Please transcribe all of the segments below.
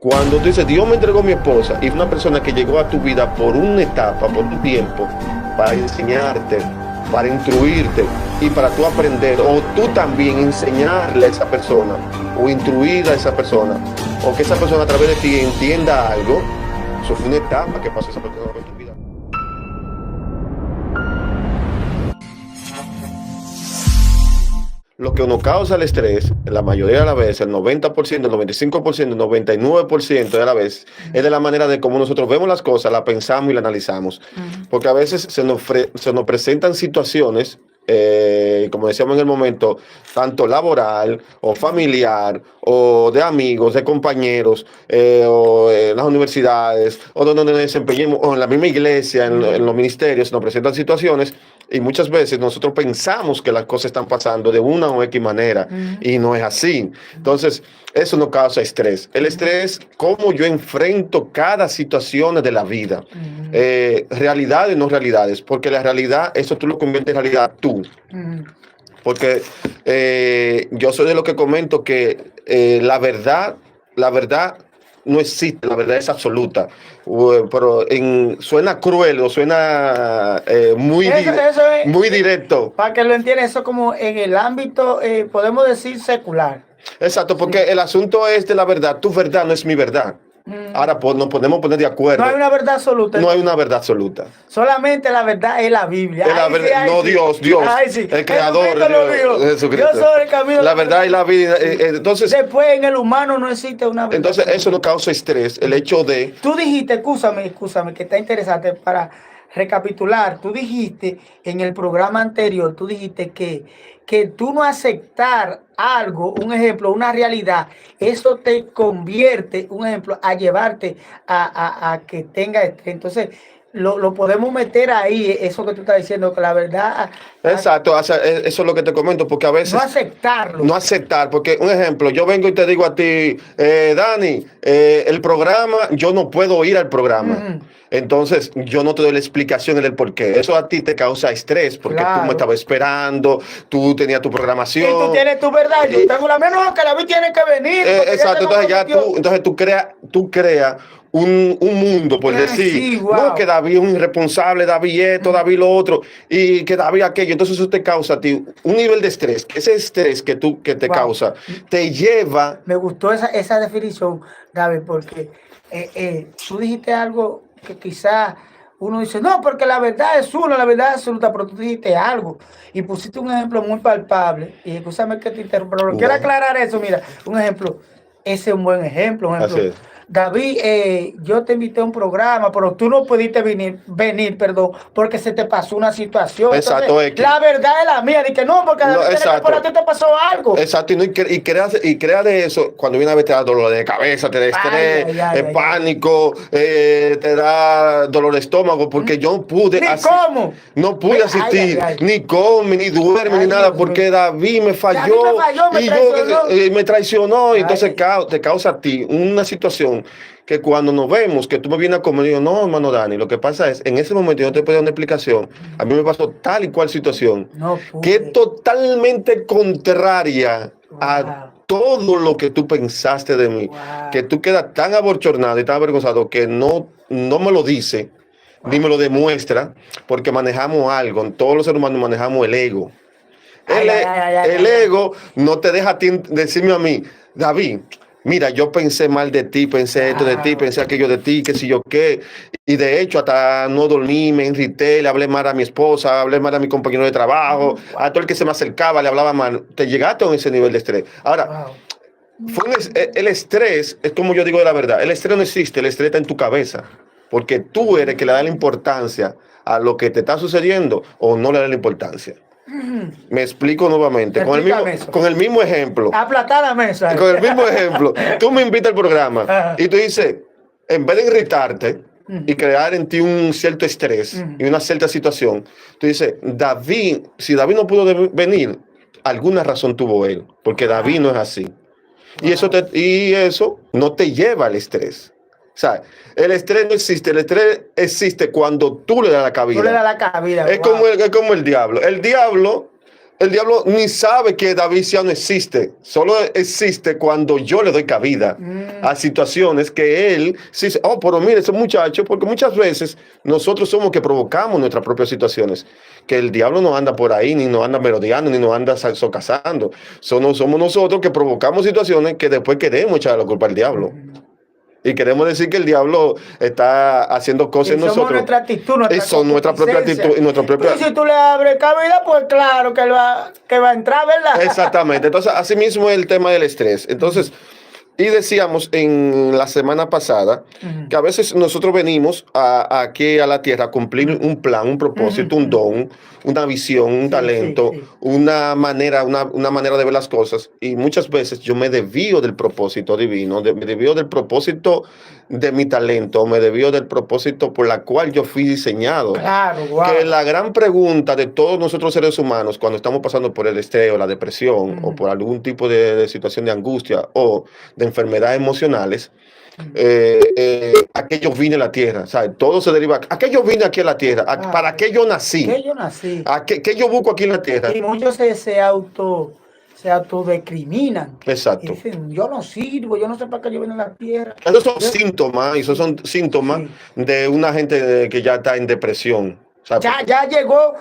Cuando tú dices, Dios me entregó a mi esposa, y es una persona que llegó a tu vida por una etapa, por un tiempo, para enseñarte, para instruirte y para tú aprender, o tú también enseñarle a esa persona, o instruir a esa persona, o que esa persona a través de ti entienda algo, eso fue una etapa que pasó esa persona por tu vida. Lo que nos causa el estrés, la mayoría de las veces, el 90%, el 95%, el 99% de la vez, es de la manera de cómo nosotros vemos las cosas, las pensamos y las analizamos. Porque a veces se nos presentan situaciones, como decíamos en el momento, tanto laboral o familiar o de amigos, de compañeros, o en las universidades, o donde nos desempeñemos, o en la misma iglesia, en los ministerios, se nos presentan situaciones y muchas veces nosotros pensamos que las cosas están pasando de una o X manera y no es así. Entonces, eso nos causa estrés. El estrés, cómo yo enfrento cada situación de la vida. Realidades, no realidades, porque la realidad, eso tú lo conviertes en realidad tú. Porque yo soy de los que comento que la verdad no existe, la verdad es absoluta. Pero suena cruel o suena Eso es, muy directo. para que lo entiendan, eso como en el ámbito, podemos decir, secular. Exacto, porque el asunto es de la verdad. Tu verdad no es mi verdad. Ahora pues, nos podemos poner de acuerdo. No hay una verdad absoluta. No hay una verdad absoluta. Solamente la verdad es la Biblia. Es la verdad, no sí. Dios, Ay, sí. el creador, Jesucristo. Yo soy el camino. La verdad y la vida. Entonces, después en el humano no existe una verdad. Entonces eso nos causa estrés, el hecho de... Tú dijiste, escúchame, que está interesante para recapitular. Tú dijiste en el programa anterior, tú dijiste que tú no aceptar algo, un ejemplo, una realidad, eso te convierte, un ejemplo, a llevarte a que tenga estrés. Entonces, lo podemos meter ahí, eso que tú estás diciendo, que la verdad... Exacto, eso es lo que te comento, porque a veces... No aceptarlo. No aceptar, porque un ejemplo, yo vengo y te digo a ti, Dani, el programa, yo no puedo ir al programa. Entonces, yo no te doy la explicación del por qué. Eso a ti te causa estrés, porque tú me estabas esperando, tú tenías tu programación. Y tú tienes tu verdad, yo tengo la menos que la vi tiene que venir. Exacto, entonces tú creas un mundo, por decir, sí, wow. No, que David es un irresponsable, David esto, David lo otro, y que David aquello. Entonces eso te causa a ti un nivel de estrés, que ese estrés que te causa, te lleva... Me gustó esa definición, David, porque tú dijiste algo que quizás uno dice, no, porque la verdad es una, la verdad es absoluta, pero tú dijiste algo y pusiste un ejemplo muy palpable, y escúchame que te interrumpa, pero quiero aclarar eso, mira, un ejemplo, ese es un buen ejemplo, David, yo te invité a un programa, pero tú no pudiste venir, porque se te pasó una situación. Exacto. Entonces, la verdad es la mía, de que no, porque por a ti te pasó algo. Exacto, y crea de eso, cuando viene a ver te da dolor de cabeza, te da estrés, pánico, te da dolor de estómago, porque yo pude... No pude asistir, ni come, ni duerme, ni nada, porque David me falló, y me traicionó, y entonces te causa a ti una situación que cuando nos vemos, que tú me vienes a comer, digo, no, hermano Dani, lo que pasa es, en ese momento yo no te puedo dar una explicación, a mí me pasó tal y cual situación, que es totalmente contraria a todo lo que tú pensaste de mí, que tú quedas tan abochornado y tan avergonzado que no me lo dice, ni me lo demuestra, porque manejamos algo, todos los seres humanos manejamos el ego. El ego no te deja decirme a mí, David, mira, yo pensé mal de ti, pensé esto de ti, pensé aquello de ti, qué sé yo qué. Y de hecho, hasta no dormí, me irrité, le hablé mal a mi esposa, hablé mal a mi compañero de trabajo, a todo el que se me acercaba le hablaba mal. Te llegaste a ese nivel de estrés. Ahora, el estrés, es como yo digo de la verdad, el estrés no existe, el estrés está en tu cabeza. Porque tú eres que le da la importancia a lo que te está sucediendo o no le da la importancia. Me explico nuevamente, con el mismo ejemplo. Aplatar la mesa. Con el mismo ejemplo. Tú me invitas al programa y tú dices, en vez de irritarte y crear en ti un cierto estrés y una cierta situación, tú dices, David, si David no pudo venir, alguna razón tuvo él, porque David no es así. Y eso no te lleva al estrés. O sea, el estrés no existe. El estrés existe cuando tú le das la cabida. Tú le das la cabida. Es como el diablo. El diablo El diablo ni sabe que David ya no existe. Solo existe cuando yo le doy cabida a situaciones que él dice, oh, pero mire, ese muchacho, porque muchas veces nosotros somos que provocamos nuestras propias situaciones. Que el diablo no anda por ahí, ni nos anda merodeando, ni nos anda socazando. Somos nosotros que provocamos situaciones que después queremos echar la culpa al diablo. Y queremos decir que el diablo está haciendo cosas en nosotros. Nuestra actitud, nuestra propia actitud y nuestra propia. Y si tú le abres cabida, pues claro que va a entrar, ¿verdad? Exactamente. Entonces, así mismo es el tema del estrés. Entonces, y decíamos en la semana pasada que a veces nosotros venimos aquí a la tierra a cumplir un plan, un propósito, un don, una visión, un talento, una manera de ver las cosas. Y muchas veces yo me desvío del propósito divino, me desvío del propósito de mi talento, me desvío del propósito por la cual yo fui diseñado. Claro, wow. Que la gran pregunta de todos nosotros seres humanos cuando estamos pasando por el estrés o la depresión o por algún tipo de situación de angustia o de enfermedades emocionales, ¿a qué yo vine a la tierra? ¿Sabes? Todo se deriva. ¿A qué yo vine aquí a la tierra? ¿Para qué yo nací? ¿Qué yo nací? ¿Qué yo busco aquí en la tierra? Y muchos se autodecriminan. Exacto. Y dicen, yo no sirvo, yo no sé para qué yo vine a la tierra. Esos son síntomas de una gente que ya está en depresión. Ya llegó,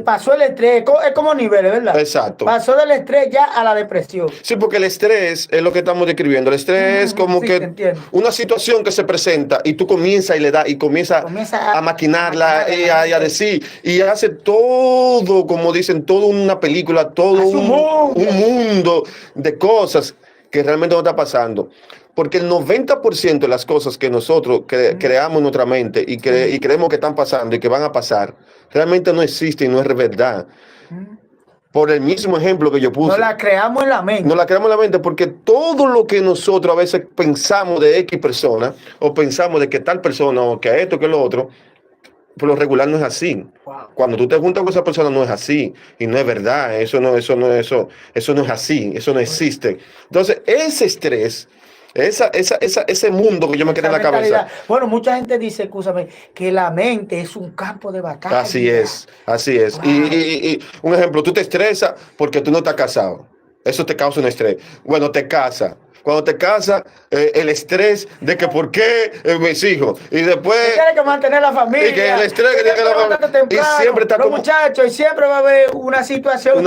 pasó el estrés, es como niveles, ¿verdad? Exacto. Pasó del estrés ya a la depresión. Sí, porque el estrés es lo que estamos describiendo. El estrés es como que una situación que se presenta y tú comienzas comienza a maquinarla y a decir, y hace todo, como dicen, toda una película, todo un mundo de cosas que realmente no está pasando. Porque el 90% de las cosas que nosotros creamos en nuestra mente y creemos que están pasando y que van a pasar, realmente no existen y no es verdad. Por el mismo ejemplo que yo puse. No la creamos en la mente. No la creamos en la mente porque todo lo que nosotros a veces pensamos de X persona o pensamos de que tal persona o que esto, que lo otro, por lo regular no es así. Wow. Cuando tú te juntas con esa persona no es así y no es verdad. Eso no es así. Eso no existe. Entonces, ese estrés, ese mundo que yo me quedé en la cabeza. Bueno, mucha gente dice, escúchame, que la mente es un campo de batalla. Así es. Wow. Y un ejemplo, tú te estresas porque tú no estás casado. Eso te causa un estrés. Bueno, te casas. Cuando te casas, el estrés de que por qué mis hijos. Y después. Tienes que mantener la familia. Y que el estrés que tiene que la familia. Y siempre está los muchachos, y siempre va a haber una situación.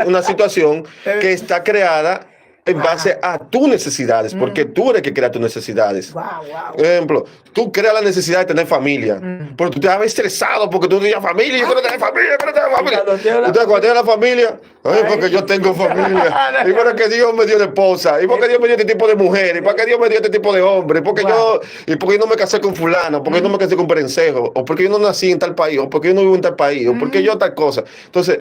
Una situación que está creada en base a tus necesidades, porque tú eres que crea tus necesidades. Por ejemplo, tú creas la necesidad de tener familia, pero tú te vas estresado porque tú no tienes familia, y tú no tienes familia, Entonces, cuando tienes la familia, porque yo tengo familia, y porque Dios me dio de esposa, y porque Dios me dio este tipo de mujer, y porque Dios me dio este tipo de hombre, y porque yo no me casé con fulano, porque yo no me casé con perencejo, o porque yo no nací en tal país, o porque yo no vivo en tal país, o porque yo tal cosa. Entonces,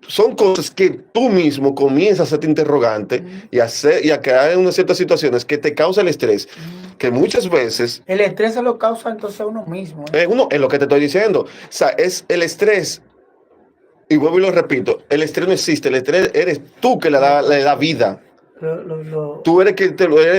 son cosas que tú mismo comienzas a hacerte interrogante y a crear unas ciertas situaciones que te causa el estrés, que muchas veces... El estrés se lo causa entonces uno mismo. Es lo que te estoy diciendo. O sea, es el estrés, y vuelvo y lo repito, el estrés no existe, el estrés eres tú que le da vida. Tú eres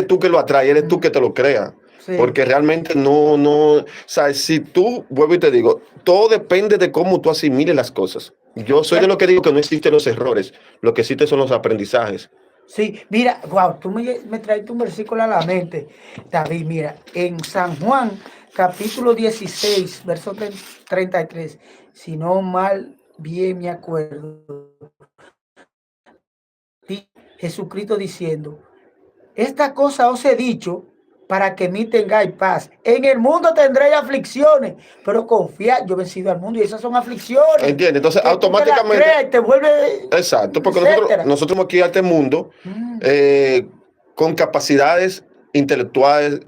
tú que lo atrae, eres tú que te lo crea. Sí. Porque realmente o sea, si tú, vuelvo y te digo, todo depende de cómo tú asimiles las cosas. Yo soy de lo que digo que no existen los errores, lo que existen son los aprendizajes. Sí, mira, wow, tú me traiste un versículo a la mente, David, mira, en San Juan, capítulo 16, verso 33, si no mal bien me acuerdo, Jesucristo diciendo, esta cosa os he dicho para que en mí tengáis paz. En el mundo tendréis aflicciones, pero confiad, yo he vencido al mundo y esas son aflicciones. ¿Entiendes? Entonces, automáticamente... te vuelve... Exacto, porque nosotros hemos aquí a este mundo con capacidades intelectuales,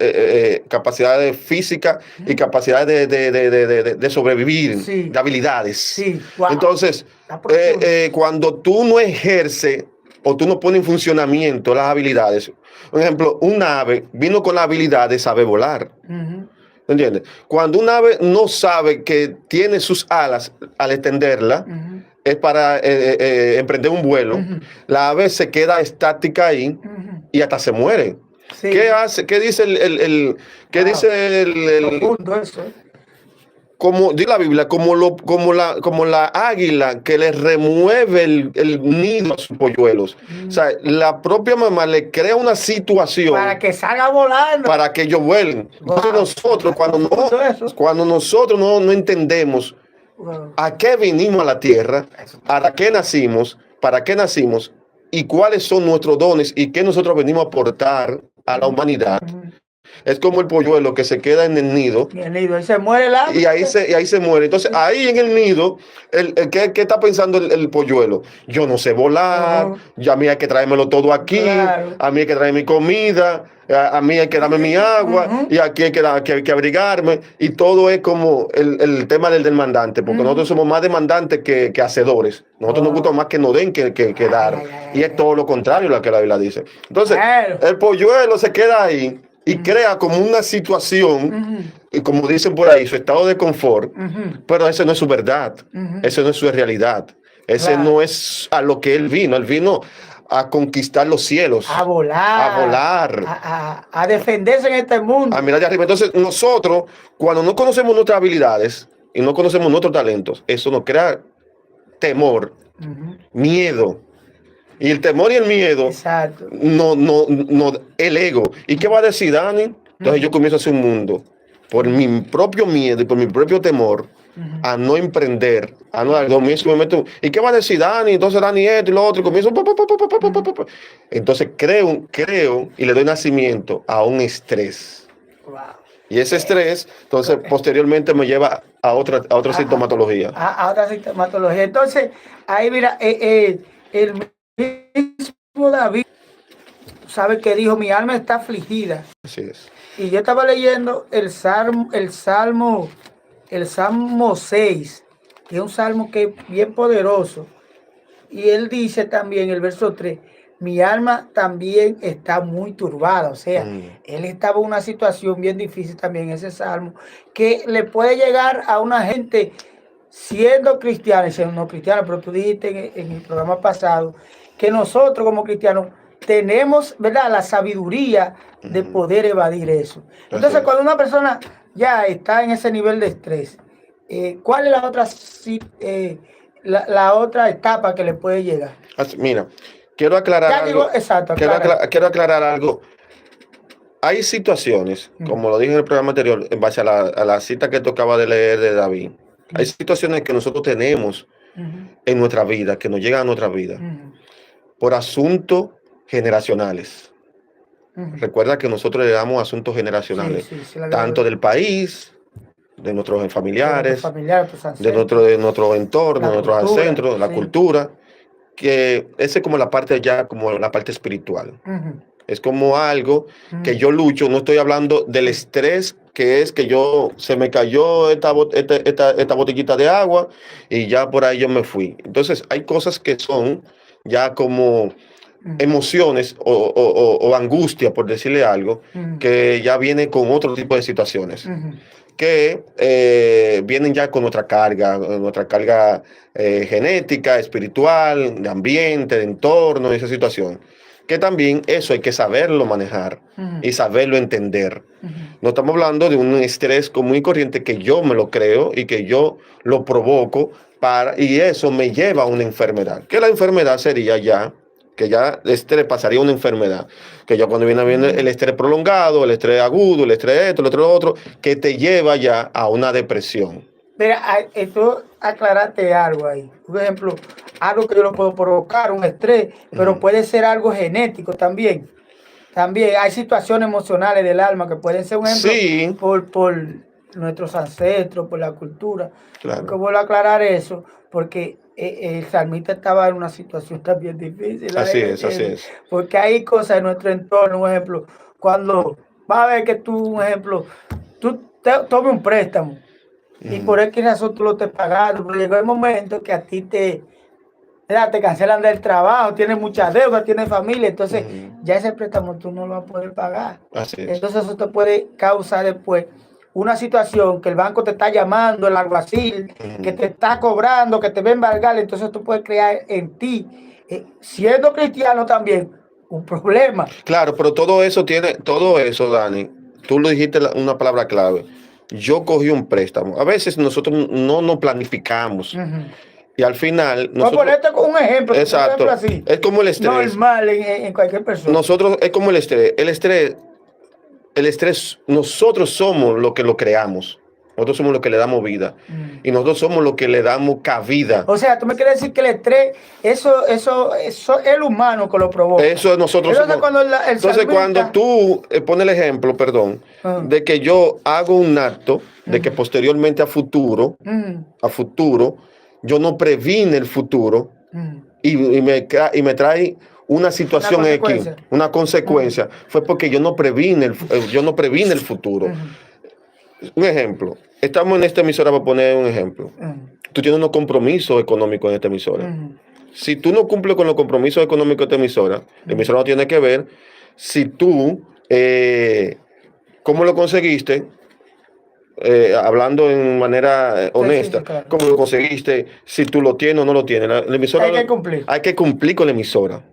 capacidades físicas y capacidades de sobrevivir, de habilidades. Sí, wow. Entonces, cuando tú no ejerces o tú no pones en funcionamiento las habilidades, por ejemplo, un ave vino con la habilidad de saber volar. ¿Entiendes? Cuando un ave no sabe que tiene sus alas al extenderla, es para emprender un vuelo, la ave se queda estática ahí y hasta se muere. Sí. ¿Qué hace? ¿Qué dice el profundo eso, como dice la Biblia, como la águila que le remueve el nido a sus polluelos. O sea, la propia mamá le crea una situación para que salga volando, para que ellos vuelen. Entonces nosotros, cuando nosotros no entendemos a qué vinimos a la tierra, para qué nacimos, y cuáles son nuestros dones y qué nosotros venimos a aportar a la humanidad. Es como el polluelo que se queda en el nido. Y el nido, ahí se muere el ave. Y ahí se muere. Entonces, ahí en el nido, ¿qué está pensando el polluelo? Yo no sé volar, ya a mí hay que traérmelo todo aquí, a mí hay que traer mi comida, a mí hay que darme mi agua, y aquí hay que abrigarme. Y todo es como el tema del demandante, porque nosotros somos más demandantes que hacedores. Nosotros nos gusta más que nos den que dar. Y es todo lo contrario lo que la Biblia dice. Entonces, el polluelo se queda ahí y crea como una situación, y como dicen por ahí, su estado de confort, pero ese no es su verdad, ese no es su realidad, ese no es a lo que él vino a conquistar los cielos, a volar, a defenderse en este mundo, a mirar de arriba. Entonces nosotros, cuando no conocemos nuestras habilidades y no conocemos nuestros talentos, eso nos crea temor, miedo. Y el temor y el miedo, no, el ego. ¿Y qué va a decir Dani? Entonces yo comienzo a hacer un mundo por mi propio miedo y por mi propio temor a no emprender, a no dar meto. ¿Y qué va a decir Dani? Entonces Dani esto y lo otro, y comienzo. Entonces creo y le doy nacimiento a un estrés. Wow. Y ese estrés, entonces, posteriormente me lleva a otra sintomatología. A otra sintomatología. Entonces, ahí mira, el mismo David sabe que dijo, mi alma está afligida. Así es. Y yo estaba leyendo el Salmo 6, que es un salmo que es bien poderoso. Y él dice también, el verso 3, mi alma también está muy turbada. O sea, él estaba en una situación bien difícil también, ese salmo, que le puede llegar a una gente siendo cristiana y siendo no cristiana, pero tú dijiste en el programa pasado que nosotros como cristianos tenemos, ¿verdad?, la sabiduría de poder evadir eso. Entonces, cuando una persona ya está en ese nivel de estrés, ¿cuál es la otra etapa que le puede llegar? Mira, quiero aclarar algo. Quiero aclarar algo. Hay situaciones, como lo dije en el programa anterior, en base a la cita que tocaba de leer de David, hay situaciones que nosotros tenemos en nuestra vida, que nos llegan a nuestra vida, por asuntos generacionales. Recuerda que nosotros le damos asuntos generacionales, tanto del país, de nuestros familiares, de nuestro entorno, de nuestros ancestros, la cultura, que esa es como la parte como la parte espiritual. Es como algo que yo lucho. No estoy hablando del estrés que es que se me cayó esta botellita de agua y ya por ahí yo me fui. Entonces hay cosas que son ya como emociones o angustia, por decirle algo, que ya viene con otro tipo de situaciones. Que vienen ya con nuestra carga genética, espiritual, de ambiente, de entorno, esa situación. Que también eso hay que saberlo manejar y saberlo entender. No estamos hablando de un estrés común y corriente que yo me lo creo y que yo lo provoco y eso me lleva a una enfermedad. Que la enfermedad sería que ya el estrés pasaría a una enfermedad, que ya cuando viene el estrés prolongado, el estrés agudo, el estrés esto, el otro, que te lleva ya a una depresión. Mira, tú aclaraste algo ahí. Por ejemplo, algo que yo lo puedo provocar, un estrés, pero puede ser algo genético también. También hay situaciones emocionales del alma que pueden ser un ejemplo por nuestros ancestros, por la cultura. Claro. Porque vuelvo a aclarar eso, porque el salmista estaba en una situación también difícil. Así es. Porque hay cosas en nuestro entorno, un ejemplo, cuando vas a ver que tú tomes un préstamo y por X razón tú lo estés pagando, pero llegó el momento que a ti te cancelan del trabajo, tienes mucha deuda, tienes familia, entonces ya ese préstamo tú no lo vas a poder pagar. Así es. Entonces eso te puede causar después una situación que el banco te está llamando, el alguacil, que te está cobrando, que te va a embargar, entonces tú puedes crear en ti, siendo cristiano también, un problema. Claro, pero todo eso, Dani, tú lo dijiste una palabra clave, yo cogí un préstamo. A veces nosotros no nos planificamos. Y al final... Voy a ponerte con un ejemplo. Exacto. Un ejemplo así, es como el estrés. Normal en cualquier persona. Nosotros, es como el estrés. El estrés, nosotros somos lo que lo creamos. Nosotros somos los que le damos vida. Y nosotros somos los que le damos cabida. O sea, tú me quieres decir que el estrés, eso es el humano que lo provoca. Eso nosotros Entonces, somos. Cuando tú pones el ejemplo, perdón, de que yo hago un acto, de que posteriormente a futuro, yo no previne el futuro y me trae una situación X, una consecuencia, fue porque yo no previne el futuro. Un ejemplo, estamos en esta emisora para poner un ejemplo. Tú tienes unos compromisos económicos en esta emisora. Si tú no cumples con los compromisos económicos de esta emisora, la emisora no tiene que ver si tú, ¿cómo lo conseguiste? Hablando en manera honesta, sí, claro. ¿Cómo lo conseguiste? Si tú lo tienes o no lo tienes. La emisora hay que cumplir. Hay que cumplir con la emisora.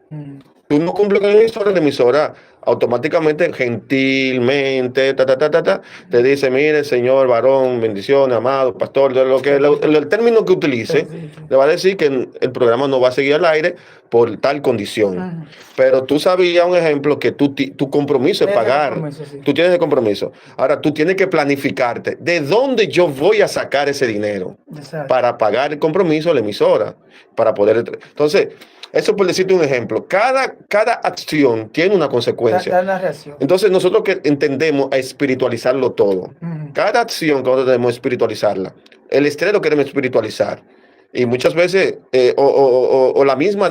Tú no cumples con la emisora automáticamente, gentilmente, te dice, mire, señor varón, bendiciones, amado, pastor, el término que utilice, le va a decir que el programa no va a seguir al aire por tal condición. Pero tú sabías, un ejemplo, que tu compromiso es pagar. Sí. Tú tienes el compromiso. Ahora, tú tienes que planificarte. ¿De dónde yo voy a sacar ese dinero? Exacto. Para pagar el compromiso de la emisora? Para poder... Entonces... Eso por decirte un ejemplo. Cada acción tiene una consecuencia. Da una reacción. Entonces nosotros que entendemos a espiritualizarlo todo. Cada acción que nosotros debemos espiritualizarla. El estrés lo queremos espiritualizar. Y muchas veces, la misma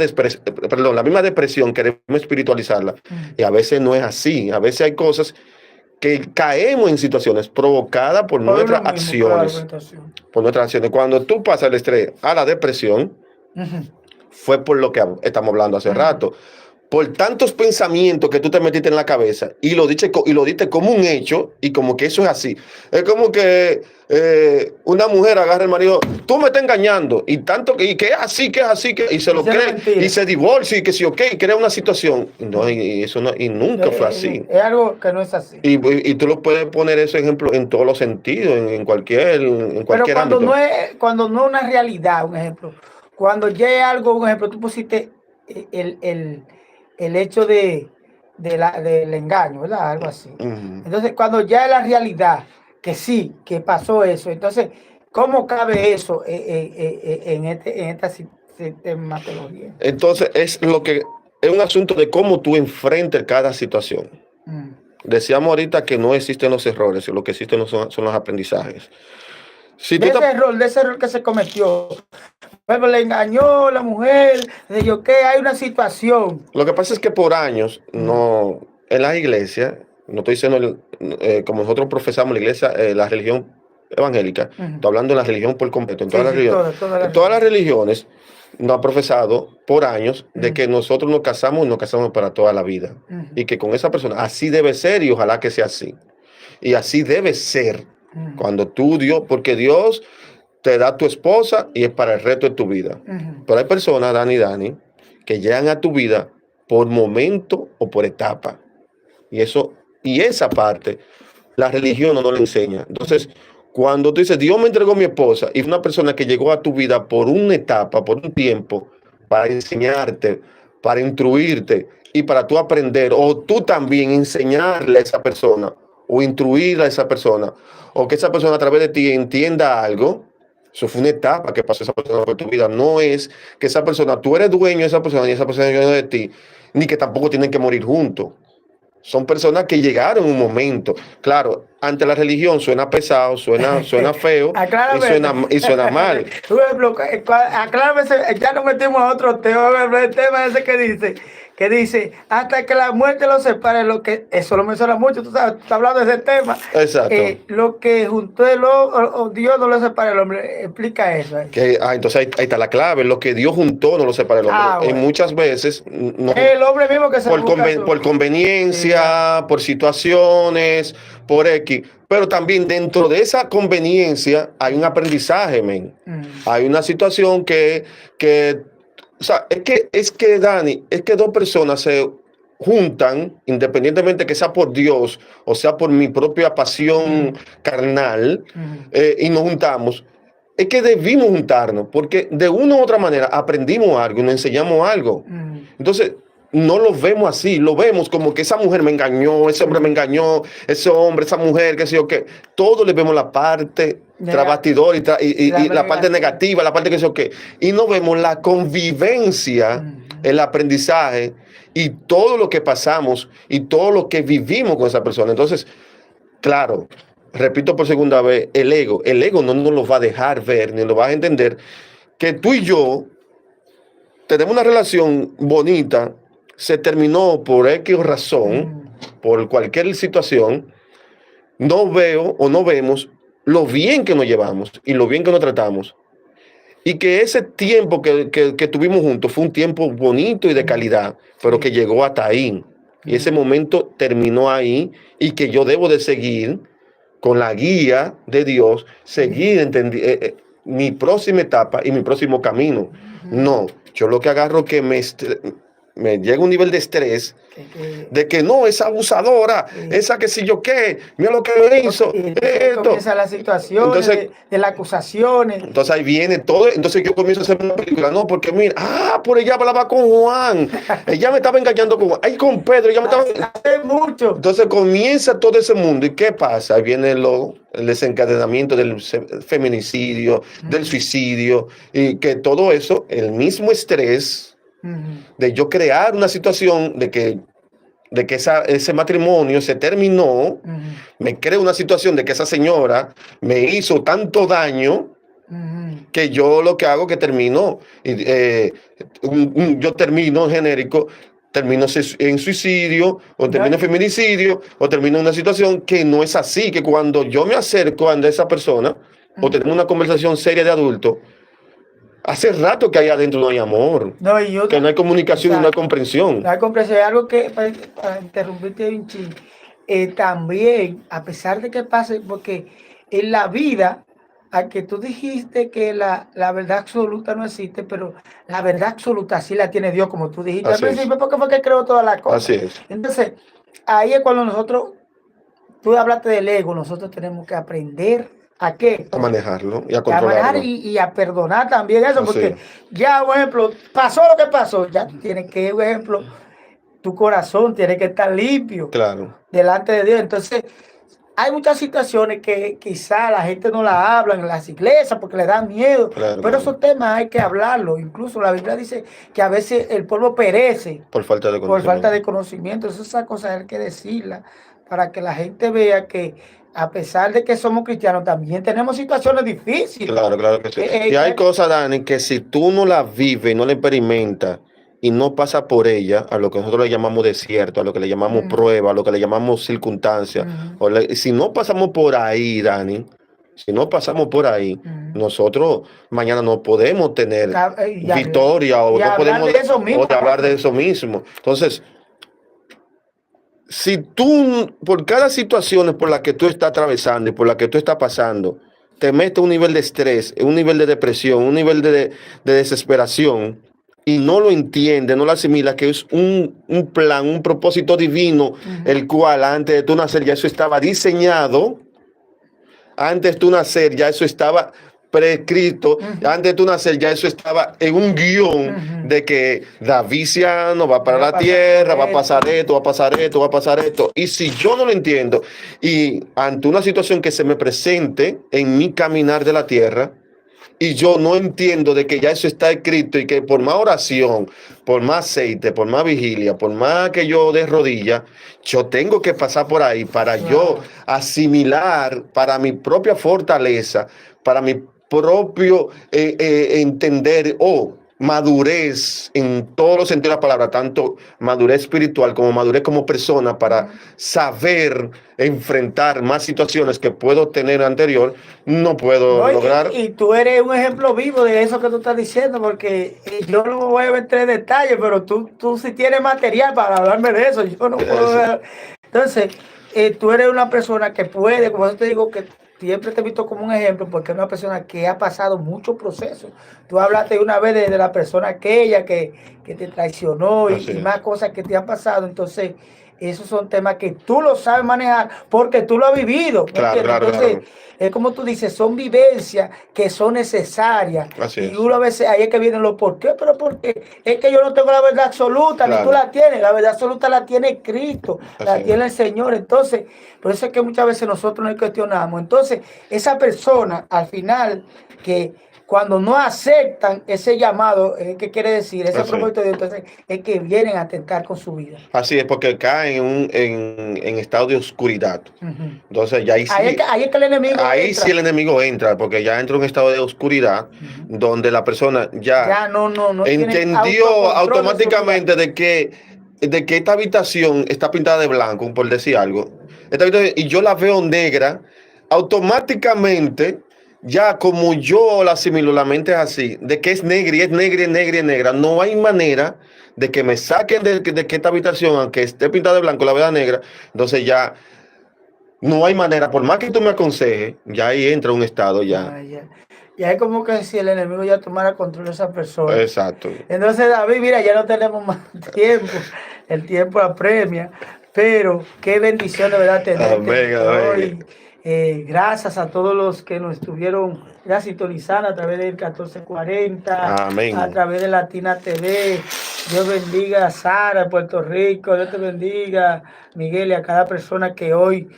depresión queremos espiritualizarla. Y a veces no es así. A veces hay cosas que caemos en situaciones provocadas por nuestras acciones. Por nuestras acciones. Cuando tú pasas el estrés a la depresión, fue por lo que estamos hablando hace rato. Por tantos pensamientos que tú te metiste en la cabeza y lo diste como un hecho y como que eso es así. Es como que una mujer agarra al marido, tú me estás engañando y tanto que es así, y se lo cree y se divorcia y que sí, crea una situación. No, y eso no, y nunca fue así. Es algo que no es así. Y tú lo puedes poner ese ejemplo en todos los sentidos, en cualquier Pero cuando ámbito. Cuando no es una realidad, un ejemplo. Cuando ya hay algo, un ejemplo, tú pusiste el hecho del engaño, ¿verdad? Algo así. Entonces, cuando ya es la realidad, que sí, que pasó eso, entonces, ¿cómo cabe eso en esta sistematología? Entonces, es un asunto de cómo tú enfrentas cada situación. Decíamos ahorita que no existen los errores, lo que existen son los aprendizajes. Si de ese error que se cometió, le engañó la mujer, de que hay una situación. Lo que pasa es que por años, en las iglesias, no estoy diciendo, como nosotros profesamos la iglesia, la religión evangélica, estoy hablando de la religión por completo, en todas las religiones nos ha profesado por años de que nosotros nos casamos para toda la vida. Y que con esa persona, así debe ser y ojalá que sea así. Y así debe ser. Cuando porque Dios te da tu esposa y es para el resto de tu vida. Pero hay personas, Dani, que llegan a tu vida por momento o por etapa. Y esa parte, la religión no le enseña. Entonces, cuando tú dices, Dios me entregó mi esposa, y una persona que llegó a tu vida por una etapa, por un tiempo, para enseñarte, para instruirte y para tú aprender, o tú también enseñarle a esa persona, o instruir a esa persona, o que esa persona a través de ti entienda algo. Eso fue una etapa que pasó esa persona por tu vida. No es que esa persona, tú eres dueño de esa persona y esa persona es dueño de ti, ni que tampoco tienen que morir juntos. Son personas que llegaron en un momento. Claro, ante la religión suena pesado, suena feo y suena mal. Aclárame, ya nos metimos a otro tema, el tema ese que dice, hasta que la muerte los separe, eso lo menciona mucho, tú sabes, tú estás hablando de ese tema. Exacto. Lo que juntó Dios no lo separa el hombre, explica eso. Entonces ahí está la clave, lo que Dios juntó no lo separa el hombre. Bueno. Muchas veces, el hombre mismo que se por conveniencia, por situaciones, por X, pero también dentro de esa conveniencia hay un aprendizaje, Hay una situación que o sea, es que Dani, es que dos personas juntan, independientemente que sea por Dios o sea por mi propia pasión carnal, y nos juntamos, es que debimos juntarnos, porque de una u otra manera aprendimos algo, nos enseñamos algo. Entonces, no lo vemos así, lo vemos como que esa mujer me engañó, ese hombre me engañó, ese hombre, esa mujer, qué sé yo qué. Todos le vemos la parte tras bastidor y la parte negativa, la parte que sé yo qué. Y no vemos la convivencia, el aprendizaje y todo lo que pasamos y todo lo que vivimos con esa persona. Entonces, claro, repito por segunda vez, el ego no nos lo va a dejar ver, ni lo va a entender, que tú y yo tenemos una relación bonita, se terminó por X razón, por cualquier situación, no veo o no vemos lo bien que nos llevamos y lo bien que nos tratamos. Y que ese tiempo que tuvimos juntos fue un tiempo bonito y de calidad, pero que llegó hasta ahí. Y ese momento terminó ahí y que yo debo de seguir con la guía de Dios, seguir mi próxima etapa y mi próximo camino. No, yo lo que agarro que me llega un nivel de estrés de que no, esa abusadora, esa que si yo qué, mira lo que me hizo. Comienza la situación entonces, de las acusaciones. Entonces ahí viene todo. Entonces yo comienzo a hacer una película. No, porque mira, por ella hablaba con Juan. Ella me estaba engañando con Juan. Ahí con Pedro, ella me estaba. Hace mucho. Entonces comienza todo ese mundo. ¿Y qué pasa? Ahí viene el desencadenamiento del feminicidio, del suicidio. Y que todo eso, el mismo estrés de yo crear una situación de que ese matrimonio se terminó, me creo una situación de que esa señora me hizo tanto daño que yo lo que hago es que termino, yo termino genérico, termino en suicidio, o termino en feminicidio, o termino en una situación que no es así, que cuando yo me acerco a esa persona, o tenemos una conversación seria de adulto, hace rato que ahí adentro no hay amor, que no hay comunicación y no hay comprensión. No hay comprensión. Es algo que, para interrumpirte un ching, también, a pesar de que pase, porque en la vida, a que tú dijiste que la verdad absoluta no existe, pero la verdad absoluta sí la tiene Dios, como tú dijiste al principio, porque fue que creó todas las cosas. Así es. Entonces, ahí es cuando nosotros, tú hablaste del ego, nosotros tenemos que aprender ¿a qué? A manejarlo y a controlarlo. A manejar y a perdonar también eso, porque ya, por ejemplo, pasó lo que pasó, ya tú tienes que, por ejemplo, tu corazón tiene que estar limpio delante de Dios. Entonces, hay muchas situaciones que quizá la gente no la habla en las iglesias porque le da miedo, pero esos temas hay que hablarlo. Incluso la Biblia dice que a veces el pueblo perece por falta de conocimiento. Por falta de conocimiento. Esas cosas hay que decirlas para que la gente vea que a pesar de que somos cristianos, también tenemos situaciones difíciles. Claro que sí. Y hay cosas, Dani, que si tú no las vives, no las experimentas y no pasas por ella, a lo que nosotros le llamamos desierto, a lo que le llamamos prueba, a lo que le llamamos circunstancia, si no pasamos por ahí, Dani, si no pasamos por ahí, nosotros mañana no podemos tener victoria o no podemos hablar de eso mismo. Entonces, si tú, por cada situación por la que tú estás atravesando y por la que tú estás pasando, te metes un nivel de estrés, un nivel de depresión, un nivel de desesperación, y no lo entiendes, no lo asimilas, que es un plan, un propósito divino, el cual antes de tú nacer ya eso estaba diseñado, antes de tú nacer ya eso estaba prescrito, antes de tú nacer ya eso estaba en un guión de que David Ciano va para la tierra, va a pasar esto, va a pasar esto, va a pasar esto. Y si yo no lo entiendo, y ante una situación que se me presente en mi caminar de la tierra, y yo no entiendo de que ya eso está escrito y que por más oración, por más aceite, por más vigilia, por más que yo de rodillas, yo tengo que pasar por ahí para yo asimilar para mi propia fortaleza, para mi propio entender madurez en todos los sentidos de la palabra, tanto madurez espiritual como madurez como persona, para saber enfrentar más situaciones que puedo tener anterior, no puedo lograr. Y tú eres un ejemplo vivo de eso que tú estás diciendo, porque yo no voy a meter en detalle, pero tú sí tienes material para hablarme de eso. Yo no puedo ver. Entonces, tú eres una persona que puede, como yo te digo, que siempre te he visto como un ejemplo, porque es una persona que ha pasado muchos procesos. Tú hablaste una vez de la persona aquella que te traicionó y más cosas que te han pasado. Entonces, esos son temas que tú lo sabes manejar porque tú lo has vivido. Claro, claro, entonces, claro. es como tú dices, son vivencias que son necesarias. Así y es. uno a veces, ahí es que vienen los por qué, pero porque es que yo no tengo la verdad absoluta, Claro. ni tú la tienes. La verdad absoluta la tiene Cristo, Así la es. tiene el Señor. Entonces, por eso es que muchas veces nosotros nos cuestionamos. Entonces, esa persona, al final, que cuando no aceptan ese llamado, ¿qué quiere decir? Ese propósito de Dios, entonces, es que vienen a atentar con su vida. Así es, porque caen en estado de oscuridad. Entonces, ya ahí sí. Ahí es que el enemigo ahí entra. sí el enemigo entra, porque ya entra en un estado de oscuridad, donde la persona ya no entendió automáticamente de que esta habitación está pintada de blanco, por decir algo. Y yo la veo negra, automáticamente, ya como yo la asimilo, la mente es así, de que es negra y es negra y negra y negra. No hay manera de que me saquen de que esta habitación, aunque esté pintada de blanco, la vea negra. Entonces ya no hay manera, por más que tú me aconsejes, ya ahí entra un estado ya. Ya es como que si el enemigo ya tomara control de esa persona. Exacto. Entonces, David, mira, ya no tenemos más tiempo. El tiempo apremia. Pero qué bendición de verdad tenerte hoy. Gracias a todos los que nos estuvieron ya sintonizando a través del 1440, amén, a través de Latina TV. Dios bendiga a Sara de Puerto Rico. Dios te bendiga, Miguel, y a cada persona que hoy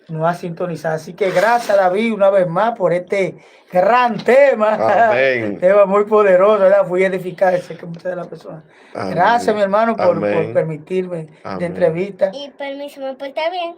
nos ha sintonizado. Así que gracias, David, una vez más por este gran tema. Amén. Tema muy poderoso, ¿verdad? Fui edificado, sé que muchas de las personas. Gracias, mi hermano, por permitirme la entrevista. Y permiso, ¿me porta bien?